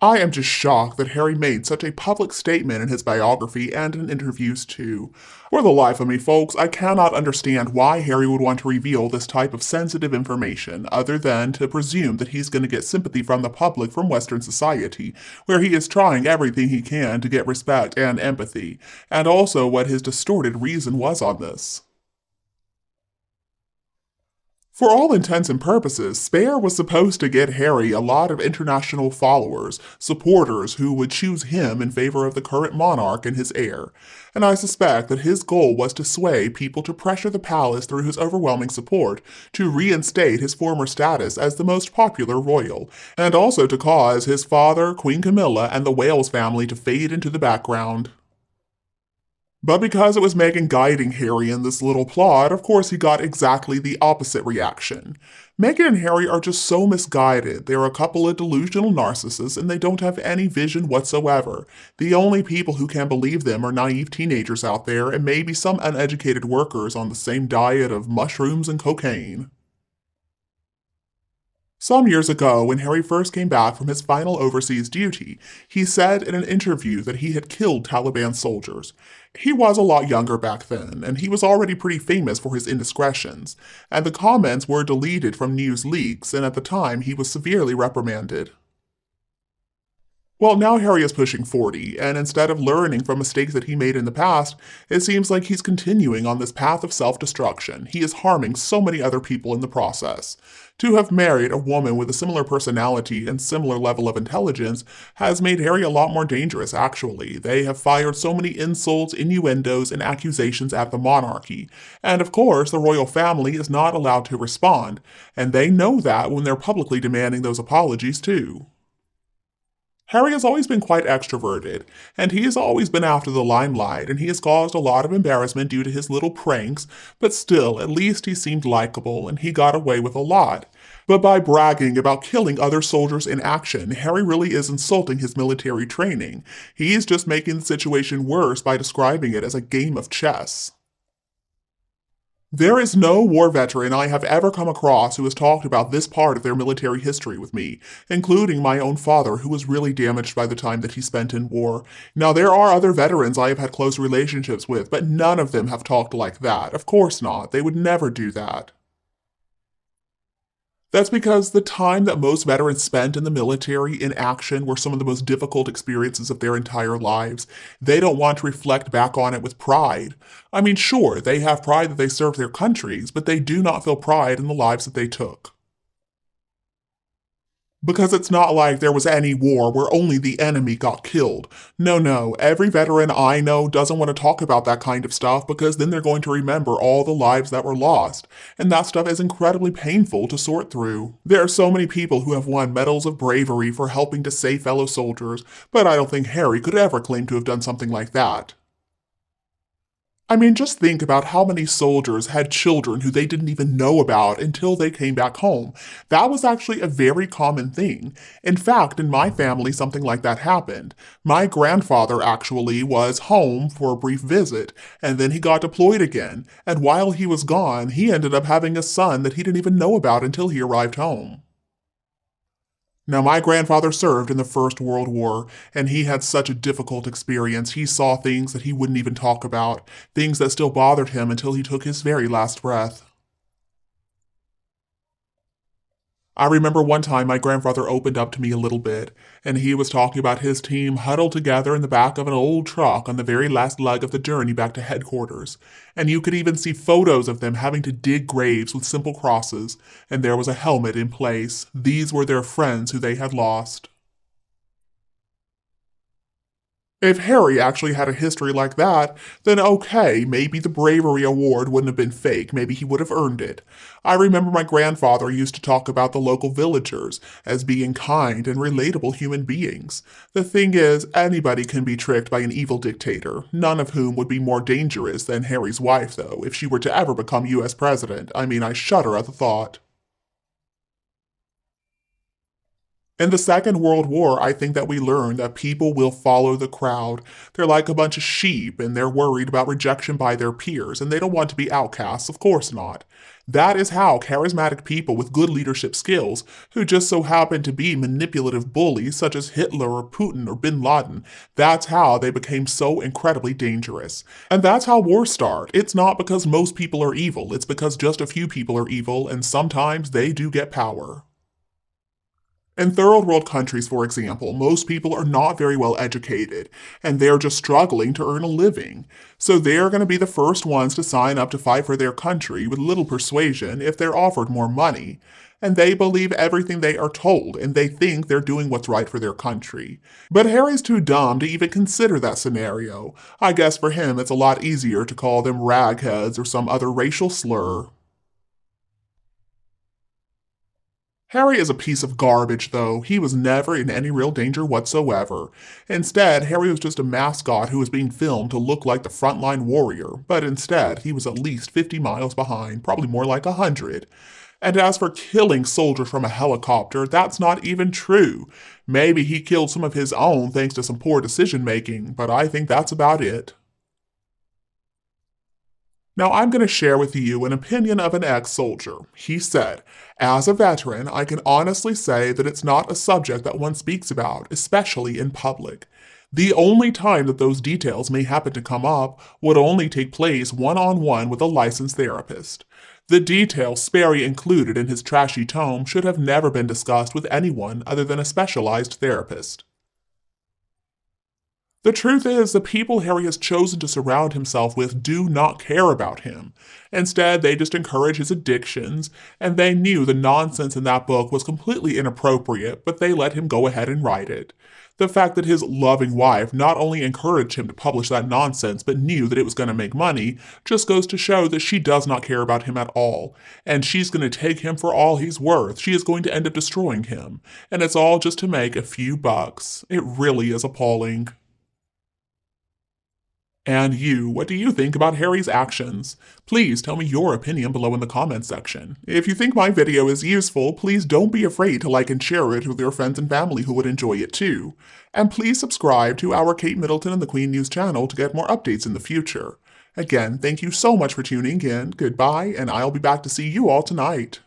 I am just shocked that Harry made such a public statement in his biography and in interviews too. For the life of me, folks, I cannot understand why Harry would want to reveal this type of sensitive information, other than to presume that he's going to get sympathy from the public from Western society, where he is trying everything he can to get respect and empathy, and also what his distorted reason was on this. For all intents and purposes, Spare was supposed to get Harry a lot of international followers, supporters who would choose him in favor of the current monarch and his heir. And I suspect that his goal was to sway people to pressure the palace through his overwhelming support to reinstate his former status as the most popular royal, and also to cause his father, Queen Camilla, and the Wales family to fade into the background. But because it was Meghan guiding Harry in this little plot, of course he got exactly the opposite reaction. Meghan and Harry are just so misguided. They're a couple of delusional narcissists and they don't have any vision whatsoever. The only people who can believe them are naive teenagers out there and maybe some uneducated workers on the same diet of mushrooms and cocaine. Some years ago, when Harry first came back from his final overseas duty, he said in an interview that he had killed Taliban soldiers. He was a lot younger back then, and he was already pretty famous for his indiscretions, and the comments were deleted from news leaks, and at the time he was severely reprimanded. Well, now Harry is pushing 40, and instead of learning from mistakes that he made in the past, it seems like he's continuing on this path of self-destruction. He is harming so many other people in the process. To have married a woman with a similar personality and similar level of intelligence has made Harry a lot more dangerous, actually. They have fired so many insults, innuendos, and accusations at the monarchy. And of course, the royal family is not allowed to respond, and they know that when they're publicly demanding those apologies, too. Harry has always been quite extroverted, and he has always been after the limelight, and he has caused a lot of embarrassment due to his little pranks, but still, at least he seemed likable, and he got away with a lot. But by bragging about killing other soldiers in action, Harry really is insulting his military training. He is just making the situation worse by describing it as a game of chess. There is no war veteran I have ever come across who has talked about this part of their military history with me, including my own father, who was really damaged by the time that he spent in war. Now, there are other veterans I have had close relationships with, but none of them have talked like that. Of course not. They would never do that. That's because the time that most veterans spent in the military in action were some of the most difficult experiences of their entire lives. They don't want to reflect back on it with pride. I mean, sure, they have pride that they served their countries, but they do not feel pride in the lives that they took. Because it's not like there was any war where only the enemy got killed. No, no, every veteran I know doesn't want to talk about that kind of stuff because then they're going to remember all the lives that were lost. And that stuff is incredibly painful to sort through. There are so many people who have won medals of bravery for helping to save fellow soldiers, but I don't think Harry could ever claim to have done something like that. I mean, just think about how many soldiers had children who they didn't even know about until they came back home. That was actually a very common thing. In fact, in my family, something like that happened. My grandfather actually was home for a brief visit, and then he got deployed again. And while he was gone, he ended up having a son that he didn't even know about until he arrived home. Now, my grandfather served in the First World War, and he had such a difficult experience. He saw things that he wouldn't even talk about, things that still bothered him until he took his very last breath. I remember one time my grandfather opened up to me a little bit, and he was talking about his team huddled together in the back of an old truck on the very last leg of the journey back to headquarters. And you could even see photos of them having to dig graves with simple crosses, and there was a helmet in place. These were their friends who they had lost. If Harry actually had a history like that, then okay, maybe the Bravery Award wouldn't have been fake, maybe he would have earned it. I remember my grandfather used to talk about the local villagers as being kind and relatable human beings. The thing is, anybody can be tricked by an evil dictator, none of whom would be more dangerous than Harry's wife, though, if she were to ever become US president. I mean, I shudder at the thought. In the Second World War, I think that we learned that people will follow the crowd. They're like a bunch of sheep, and they're worried about rejection by their peers, and they don't want to be outcasts, of course not. That is how charismatic people with good leadership skills, who just so happen to be manipulative bullies such as Hitler or Putin or bin Laden, that's how they became so incredibly dangerous. And that's how wars start. It's not because most people are evil, it's because just a few people are evil, and sometimes they do get power. In third world countries, for example, most people are not very well educated, and they're just struggling to earn a living. So they're going to be the first ones to sign up to fight for their country with little persuasion if they're offered more money. And they believe everything they are told, and they think they're doing what's right for their country. But Harry's too dumb to even consider that scenario. I guess for him it's a lot easier to call them ragheads or some other racial slur. Harry is a piece of garbage, though. He was never in any real danger whatsoever. Instead, Harry was just a mascot who was being filmed to look like the frontline warrior, but instead, he was at least 50 miles behind, probably more like 100. And as for killing soldiers from a helicopter, that's not even true. Maybe he killed some of his own thanks to some poor decision making, but I think that's about it. Now, I'm going to share with you an opinion of an ex soldier. He said, as a veteran, I can honestly say that it's not a subject that one speaks about, especially in public. The only time that those details may happen to come up would only take place one on one with a licensed therapist. The details Sperry included in his trashy tome should have never been discussed with anyone other than a specialized therapist. The truth is, the people Harry has chosen to surround himself with do not care about him. Instead, they just encourage his addictions, and they knew the nonsense in that book was completely inappropriate, but they let him go ahead and write it. The fact that his loving wife not only encouraged him to publish that nonsense, but knew that it was going to make money, just goes to show that she does not care about him at all. And she's going to take him for all he's worth. She is going to end up destroying him. And it's all just to make a few bucks. It really is appalling. And you, what do you think about Harry's actions? Please tell me your opinion below in the comments section. If you think my video is useful, please don't be afraid to like and share it with your friends and family who would enjoy it too. And please subscribe to our Kate Middleton and the Queen News channel to get more updates in the future. Again, thank you so much for tuning in, goodbye, and I'll be back to see you all tonight.